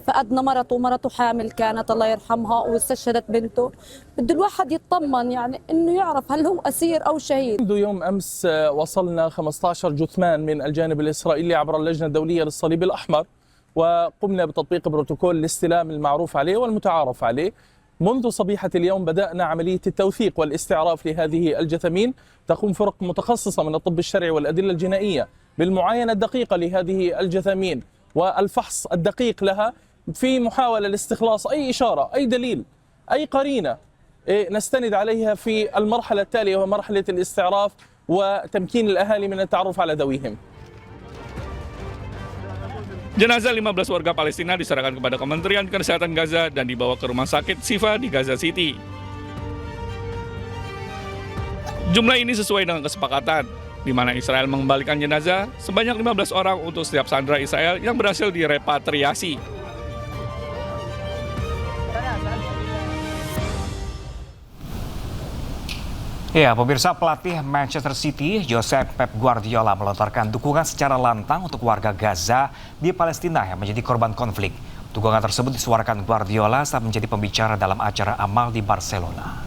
فقدنا مرته حامل كانت الله يرحمها واستشهدت بنته بده الواحد يطمن يعني انه يعرف هل هو اسير او شهيد.
منذ يوم امس وصلنا 15 جثمان من الجانب الاسرائيلي عبر اللجنه الدوليه للصليب الاحمر وقمنا بتطبيق بروتوكول الاستلام المعروف عليه والمتعارف عليه. منذ صبيحة اليوم بدأنا عملية التوثيق والاستعراف لهذه الجثمين. تقوم فرق متخصصة من الطب الشرعي والأدلة الجنائية بالمعاينة الدقيقة لهذه الجثمين والفحص الدقيق لها في محاولة لاستخلاص أي إشارة أي دليل أي قرينة نستند عليها في المرحلة التالية ومرحلة الاستعراف وتمكين الأهالي من التعرف على ذويهم.
Jenazah 15 warga Palestina diserahkan kepada Kementerian Kesehatan Gaza dan dibawa ke Rumah Sakit Shifa di Gaza City. Jumlah ini sesuai dengan kesepakatan, di mana Israel mengembalikan jenazah sebanyak 15 orang untuk setiap sandera Israel yang berhasil direpatriasi.
Ya, pemirsa, pelatih Manchester City, Josep Pep Guardiola melontarkan dukungan secara lantang untuk warga Gaza di Palestina yang menjadi korban konflik. Dukungan tersebut disuarakan Guardiola saat menjadi pembicara dalam acara amal di Barcelona.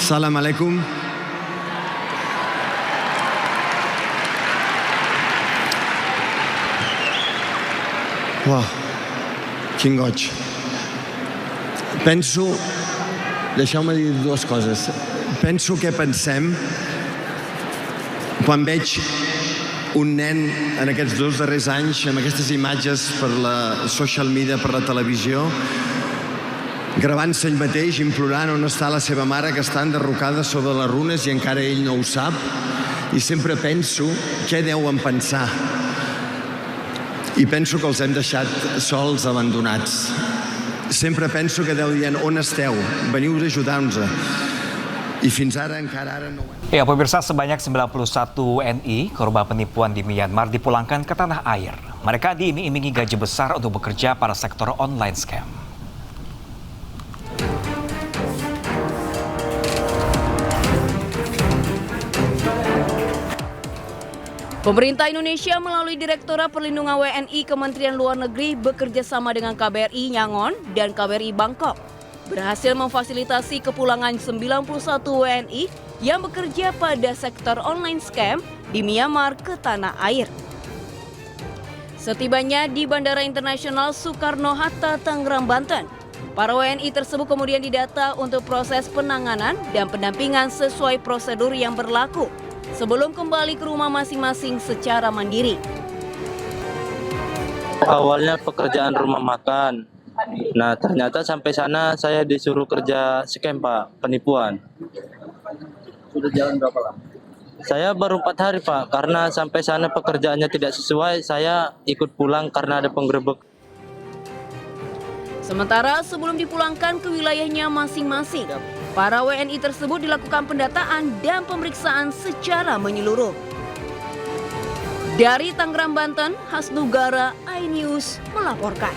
Assalamualaikum. Wah, quin goig. Penso... Deixeu-me dir dues coses. Penso que pensem quan veig un nen en aquests 2 darrers anys amb aquestes imatges per la social media, per la televisió, gravant-se ell mateix, implorant on està la seva mare que està enderrocada sobre les runes i encara ell no ho sap, i sempre penso què deuen pensar. I penso que els hem deixat sols, abandonats. Sempre penso que deu dient on esteu, veniu a ajudar-nos. I fins ara encara no.
Ya, pemirsa, sebanyak 91 WNI korban penipuan di Myanmar dipulangkan ke tanah air. Mereka diiming-imingi gaji besar untuk bekerja pada sektor online scam.
Pemerintah Indonesia melalui Direktorat Perlindungan WNI Kementerian Luar Negeri bekerja sama dengan KBRI Yangon dan KBRI Bangkok berhasil memfasilitasi kepulangan 91 WNI yang bekerja pada sektor online scam di Myanmar ke tanah air. Setibanya di Bandara Internasional Soekarno-Hatta, Tangerang, Banten, para WNI tersebut kemudian didata untuk proses penanganan dan pendampingan sesuai prosedur yang berlaku sebelum kembali ke rumah masing-masing secara mandiri.
Awalnya pekerjaan rumah makan. Nah, ternyata sampai sana saya disuruh kerja scam, Pak, penipuan.
Sudah jalan berapa lama?
Saya baru 4 hari, Pak, karena sampai sana pekerjaannya tidak sesuai, saya ikut pulang karena ada penggerebek.
Sementara sebelum dipulangkan ke wilayahnya masing-masing, para WNI tersebut dilakukan pendataan dan pemeriksaan secara menyeluruh. Dari Tangerang, Banten, Hasnugara, iNews melaporkan.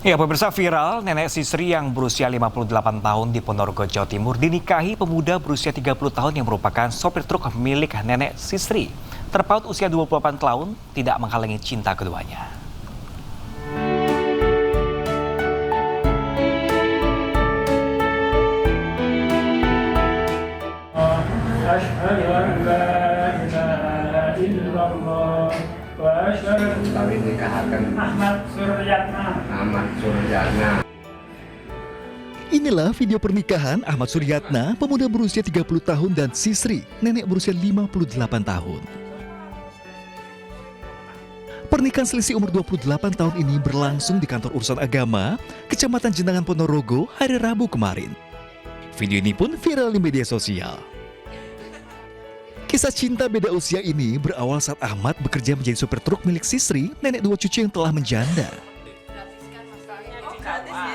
Ya, pemirsa, viral nenek Sisri yang berusia 58 tahun di Ponorogo, Jawa Timur dinikahi pemuda berusia 30 tahun yang merupakan sopir truk milik nenek Sisri. Terpaut usia 28 tahun tidak menghalangi cinta keduanya.
Kami nikahkan Ahmad Suryatna.
Inilah video pernikahan Ahmad Suryatna, pemuda berusia 30 tahun, dan Sisri, nenek berusia 58 tahun. Pernikahan selisih umur 28 tahun ini berlangsung di kantor urusan agama, Kecamatan Jenangan Ponorogo hari Rabu kemarin. Video ini pun viral di media sosial. Kisah cinta beda usia ini berawal saat Ahmad bekerja menjadi supir truk milik Sisri, nenek 2 cucu yang telah menjanda.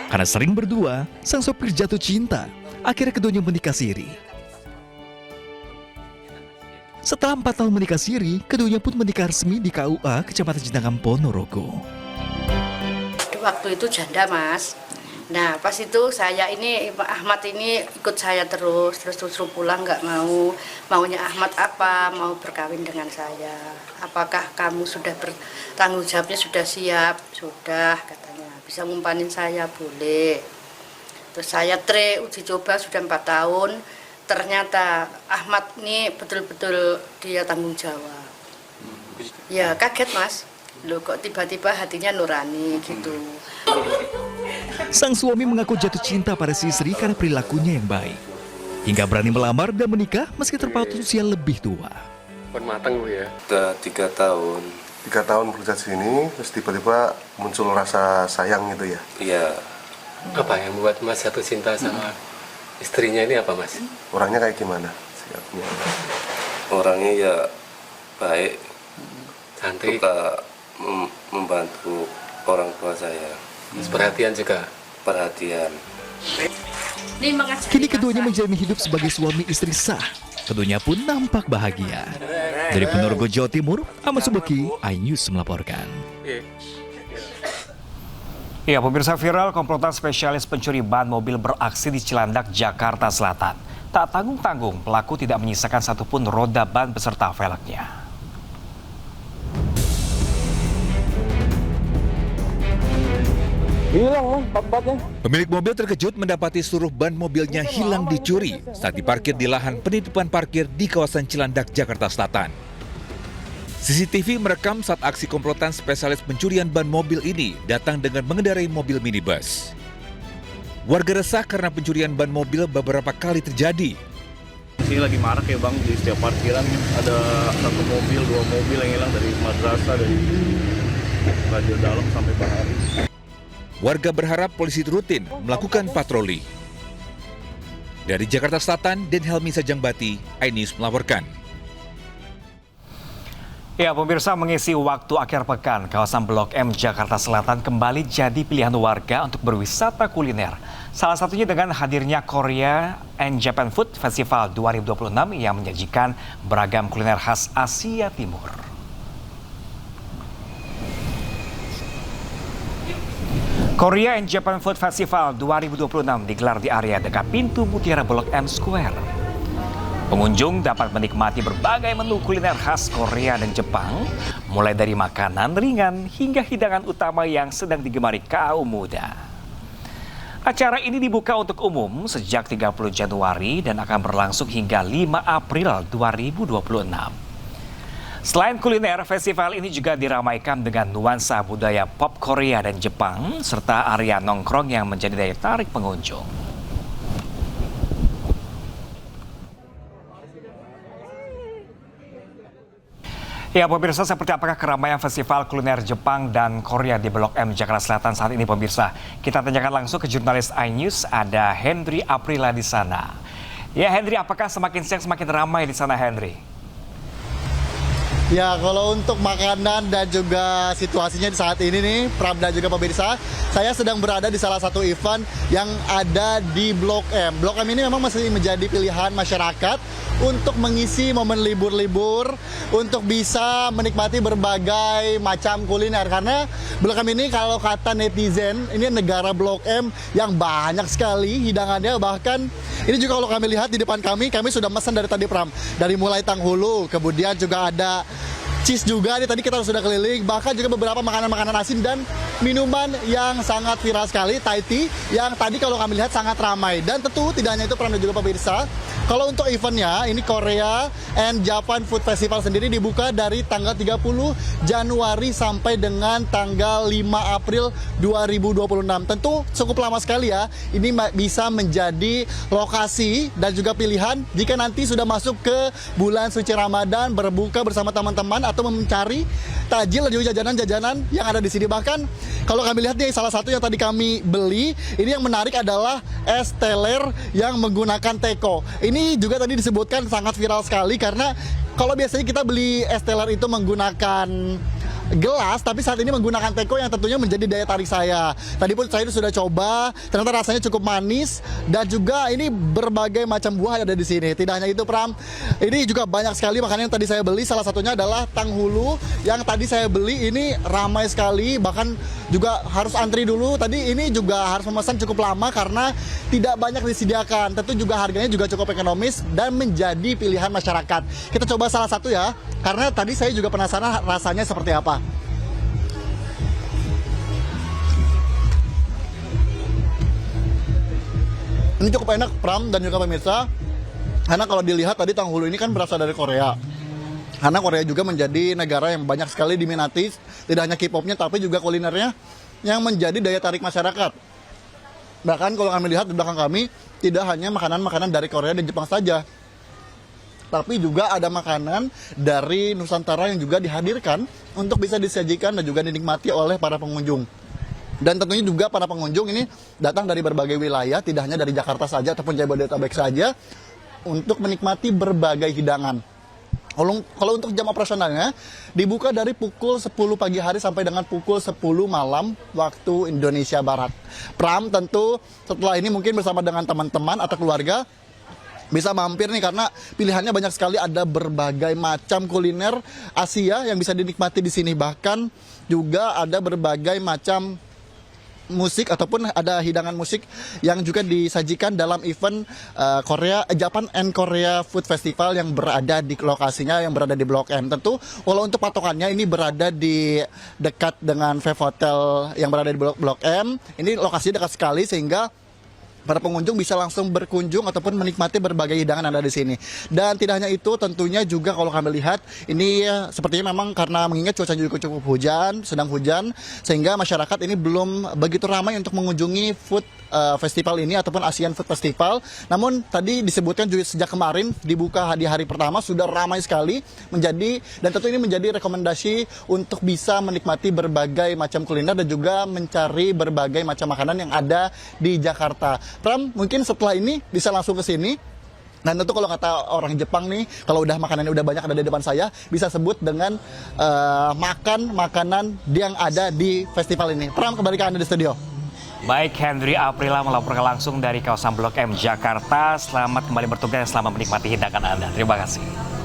Karena sering berdua, sang sopir jatuh cinta. Akhirnya keduanya menikah siri. Setelah 4 tahun menikah siri, keduanya pun menikah resmi di KUA Kecamatan Jenangan Ponorogo.
Waktu itu janda, Mas. Nah, pas itu saya ini, Ahmad ini ikut saya terus pulang nggak maunya Ahmad apa, mau berkawin dengan saya. Apakah kamu sudah bertanggung jawabnya, sudah siap? Sudah, katanya. Bisa ngumpanin saya, boleh. Terus saya uji coba sudah 4 tahun, ternyata Ahmad ini betul-betul dia tanggung jawab. Ya kaget, Mas. Loh kok tiba-tiba hatinya nurani gitu.
Sang suami mengaku jatuh cinta pada Sisri karena perilakunya yang baik. Hingga berani melamar dan menikah meski terpaut usia lebih tua.
Matang Bu ya?
Udah 3 tahun.
3 tahun bekerja di sini, terus tiba-tiba muncul rasa sayang gitu ya?
Iya.
Apa yang membuat Mas jatuh cinta sama istrinya ini apa Mas? Orangnya kayak gimana?
Orangnya ya baik.
Cantik.
Suka membantu orang tua saya.
Perhatian juga?
Perhatian.
Kini keduanya menjalani hidup sebagai suami istri sah. Keduanya pun nampak bahagia. Dari Ponorogo, Jawa Timur, Ahmad Subeki, iNews melaporkan.
Ya, pemirsa, viral komplotan spesialis pencuri ban mobil beraksi di Cilandak, Jakarta Selatan. Tak tanggung-tanggung, pelaku tidak menyisakan satupun roda ban beserta velgnya.
Hilang ban-bannya.
Pemilik mobil terkejut mendapati seluruh ban mobilnya hilang dicuri saat diparkir di lahan penitipan parkir di kawasan Cilandak, Jakarta Selatan. CCTV merekam saat aksi komplotan spesialis pencurian ban mobil ini datang dengan mengendarai mobil minibus. Warga resah karena pencurian ban mobil beberapa kali terjadi.
Ini lagi marak ya Bang, di setiap parkiran ada 1 mobil, 2 mobil yang hilang dari madrasah, dari Radio Dalam sampai Bahari.
Warga berharap polisi rutin melakukan patroli. Dari Jakarta Selatan, Den Helmi Sajangbati, iNews melaporkan.
Ya, pemirsa, mengisi waktu akhir pekan, kawasan Blok M Jakarta Selatan kembali jadi pilihan warga untuk berwisata kuliner. Salah satunya dengan hadirnya Korea and Japan Food Festival 2026 yang menyajikan beragam kuliner khas Asia Timur. Korea and Japan Food Festival 2026 digelar di area dekat pintu Mutiara Blok M Square. Pengunjung dapat menikmati berbagai menu kuliner khas Korea dan Jepang, mulai dari makanan ringan hingga hidangan utama yang sedang digemari kaum muda. Acara ini dibuka untuk umum sejak 30 Januari dan akan berlangsung hingga 5 April 2026. Selain kuliner, festival ini juga diramaikan dengan nuansa budaya pop Korea dan Jepang, serta area nongkrong yang menjadi daya tarik pengunjung. Ya, pemirsa, seperti apakah keramaian festival kuliner Jepang dan Korea di Blok M Jakarta Selatan saat ini, pemirsa? Kita tanyakan langsung ke jurnalis iNews, ada Hendry Aprila di sana. Ya, Hendry, apakah semakin siang semakin ramai di sana, Hendry?
Ya, kalau untuk makanan dan juga situasinya di saat ini nih, Pram dan juga pemirsa, saya sedang berada di salah satu event yang ada di Blok M. Blok M ini memang masih menjadi pilihan masyarakat untuk mengisi momen libur-libur, untuk bisa menikmati berbagai macam kuliner. Karena Blok M ini kalau kata netizen, ini negara Blok M yang banyak sekali hidangannya. Bahkan ini juga kalau kami lihat di depan kami sudah pesan dari tadi, Pram. Dari mulai tanghulu, kemudian juga ada cheese juga, nih tadi kita sudah keliling, bahkan juga beberapa makanan-makanan asin dan minuman yang sangat viral sekali, Thai tea, yang tadi kalau kami lihat sangat ramai. Dan tentu tidak hanya itu, Pram dan juga pemirsa, Kalau untuk eventnya, ini Korea and Japan Food Festival sendiri dibuka dari tanggal 30 Januari sampai dengan tanggal 5 April 2026. Tentu cukup lama sekali ya. Ini bisa menjadi lokasi dan juga pilihan jika nanti sudah masuk ke bulan suci Ramadan, berbuka bersama teman-teman atau mencari tajil dan juga jajanan-jajanan yang ada di sini. Bahkan kalau kami lihat nih, salah satu yang tadi kami beli, ini yang menarik adalah es teler yang menggunakan teko. Ini juga tadi disebutkan sangat viral sekali karena kalau biasanya kita beli es teler itu menggunakan gelas, tapi saat ini menggunakan teko yang tentunya menjadi daya tarik saya. Tadi pun saya sudah coba, ternyata rasanya cukup manis dan juga ini berbagai macam buah yang ada di sini. Tidak hanya itu, Pram, ini juga banyak sekali makanan yang tadi saya beli. Salah satunya adalah tanghulu yang tadi saya beli, ini ramai sekali, bahkan juga harus antri dulu. Tadi ini juga harus memesan cukup lama karena tidak banyak disediakan. Tentu juga harganya juga cukup ekonomis dan menjadi pilihan masyarakat. Kita coba salah satu ya, karena tadi saya juga penasaran rasanya seperti apa. Ini cukup enak, Pram dan juga pemirsa. Karena kalau dilihat tadi tanghulu ini kan berasal dari Korea. Karena Korea juga menjadi negara yang banyak sekali diminati, tidak hanya K-popnya tapi juga kulinernya yang menjadi daya tarik masyarakat. Bahkan kalau kami lihat di belakang kami, tidak hanya makanan-makanan dari Korea dan Jepang saja, tapi juga ada makanan dari Nusantara yang juga dihadirkan untuk bisa disajikan dan juga dinikmati oleh para pengunjung. Dan tentunya juga para pengunjung ini datang dari berbagai wilayah, tidak hanya dari Jakarta saja ataupun Jabodetabek saja, untuk menikmati berbagai hidangan. Kalau untuk jam operasionalnya, dibuka dari pukul 10 pagi hari sampai dengan pukul 10 malam waktu Indonesia Barat. Pram, tentu setelah ini mungkin bersama dengan teman-teman atau keluarga bisa mampir nih, karena pilihannya banyak sekali, ada berbagai macam kuliner Asia yang bisa dinikmati di sini. Bahkan juga ada berbagai macam musik ataupun ada hidangan musik yang juga disajikan dalam event Japan and Korea Food Festival yang berada di lokasinya, yang berada di Blok M. Tentu walau untuk patokannya ini berada di dekat dengan Vive Hotel yang berada di Blok M. Ini lokasinya dekat sekali sehingga para pengunjung bisa langsung berkunjung ataupun menikmati berbagai hidangan yang ada di sini. Dan tidak hanya itu, tentunya juga kalau kami lihat ini sepertinya memang karena mengingat cuaca juga cukup hujan, sedang hujan, sehingga masyarakat ini belum begitu ramai untuk mengunjungi food festival ini ataupun Asian Food Festival. Namun tadi disebutkan juga sejak kemarin dibuka di hari pertama sudah ramai sekali dan tentu ini menjadi rekomendasi untuk bisa menikmati berbagai macam kuliner dan juga mencari berbagai macam makanan yang ada di Jakarta. Pram, mungkin setelah ini bisa langsung ke sini. Dan tentu kalau kata orang Jepang nih, kalau udah makanannya udah banyak ada di depan saya, bisa sebut dengan makan makanan yang ada di festival ini. Pram, kembali ke Anda di studio.
Baik, Henry Aprila melaporkan langsung dari kawasan Blok M Jakarta. Selamat kembali bertugas, selamat menikmati hidangan Anda. Terima kasih.